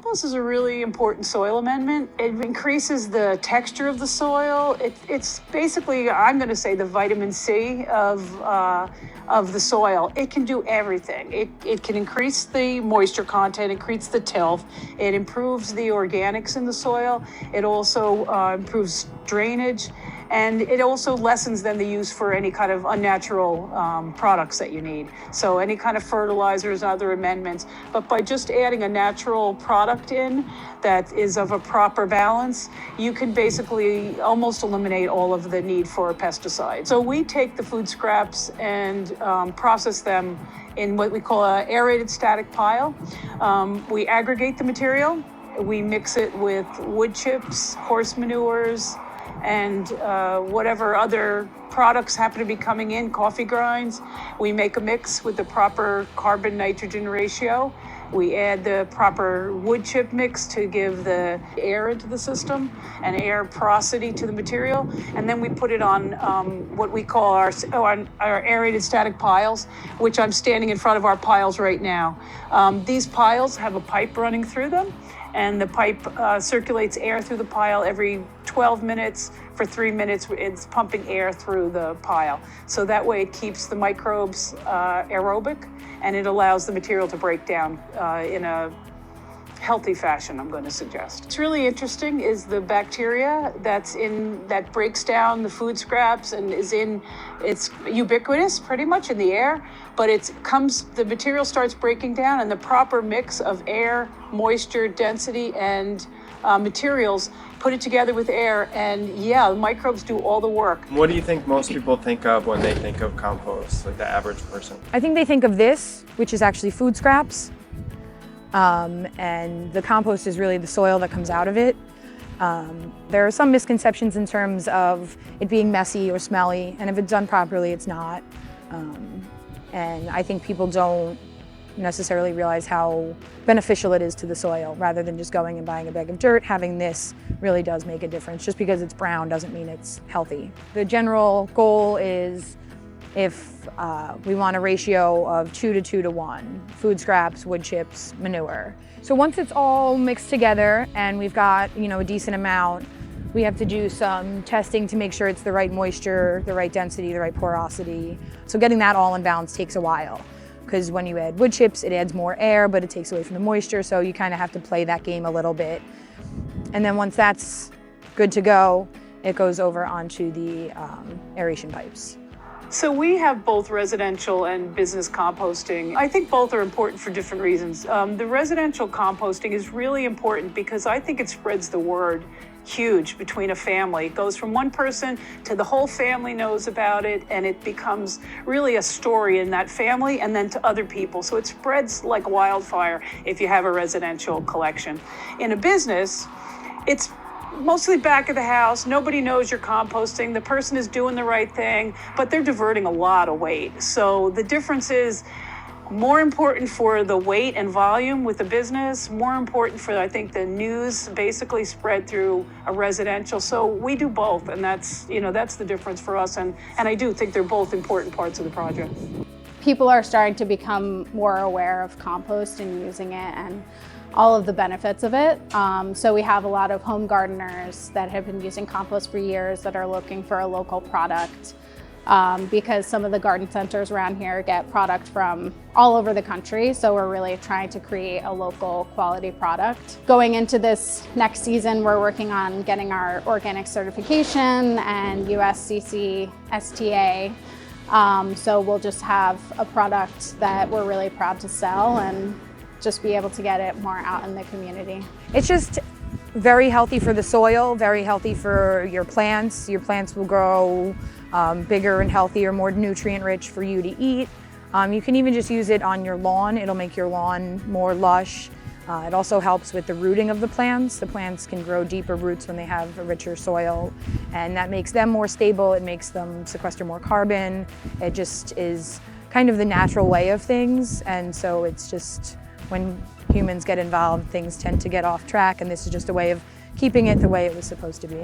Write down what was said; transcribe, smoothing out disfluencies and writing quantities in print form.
Compost is a really important soil amendment. It increases the texture of the soil. It's basically, I'm going to say, the vitamin C of the soil. It can do everything. It can increase the moisture content, increase the tilth. It improves the organics in the soil. It also improves drainage. And it also lessens then the use for any kind of unnatural products that you need. So any kind of fertilizers, other amendments. But by just adding a natural product in that is of a proper balance, you can basically almost eliminate all of the need for pesticides. So we take the food scraps and process them in what we call an aerated static pile. We aggregate the material. We mix it with wood chips, horse manures, and whatever other products happen to be coming in, coffee grinds. We make a mix with the proper carbon-nitrogen ratio. We add the proper wood chip mix to give the air into the system and air porosity to the material. And then we put it on what we call our aerated static piles, which I'm standing in front of our piles right now. These piles have a pipe running through them, and the pipe circulates air through the pile every 12 minutes. For 3 minutes, it's pumping air through the pile. So that way it keeps the microbes aerobic, and it allows the material to break down in a healthy fashion, I'm going to suggest. What's really interesting is the bacteria that breaks down the food scraps and it's ubiquitous pretty much in the air, but the material starts breaking down, and the proper mix of air, moisture, density, and materials, put it together with air, and the microbes do all the work. What do you think most people think of when they think of compost, like the average person? I think they think of this, which is actually food scraps. And the compost is really the soil that comes out of it. There are some misconceptions in terms of it being messy or smelly, and if it's done properly, it's not. And I think people don't necessarily realize how beneficial it is to the soil. Rather than just going and buying a bag of dirt, having this really does make a difference. Just because it's brown doesn't mean it's healthy. The general goal is, if we want a ratio of 2 to 2 to 1, food scraps, wood chips, manure. So once it's all mixed together and we've got a decent amount, we have to do some testing to make sure it's the right moisture, the right density, the right porosity. So getting that all in balance takes a while, because when you add wood chips, it adds more air, but it takes away from the moisture, so you kind of have to play that game a little bit. And then once that's good to go, it goes over onto the aeration pipes. So we have both residential and business composting. I think both are important for different reasons. The residential composting is really important because I think it spreads the word huge between a family. It goes from one person to the whole family knows about it, and it becomes really a story in that family and then to other people. So it spreads like wildfire if you have a residential collection. In a business, it's mostly back of the house. Nobody knows you're composting. The person is doing the right thing, but they're diverting a lot of weight. So the difference is more important for the weight and volume with the business, more important for, I think, the news basically spread through a residential. So we do both, and that's the difference for us. And I do think they're both important parts of the project. People are starting to become more aware of compost and using it and all of the benefits of it. So we have a lot of home gardeners that have been using compost for years that are looking for a local product, because some of the garden centers around here get product from all over the country. So we're really trying to create a local quality product. Going into this next season, we're working on getting our organic certification and USCC STA. So we'll just have a product that we're really proud to sell and just be able to get it more out in the community. It's just very healthy for the soil, very healthy for your plants. Your plants will grow bigger and healthier, more nutrient rich for you to eat. You can even just use it on your lawn. It'll make your lawn more lush. It also helps with the rooting of the plants. The plants can grow deeper roots when they have a richer soil, and that makes them more stable. It makes them sequester more carbon. It just is kind of the natural way of things, and so it's just, when humans get involved, things tend to get off track, and this is just a way of keeping it the way it was supposed to be.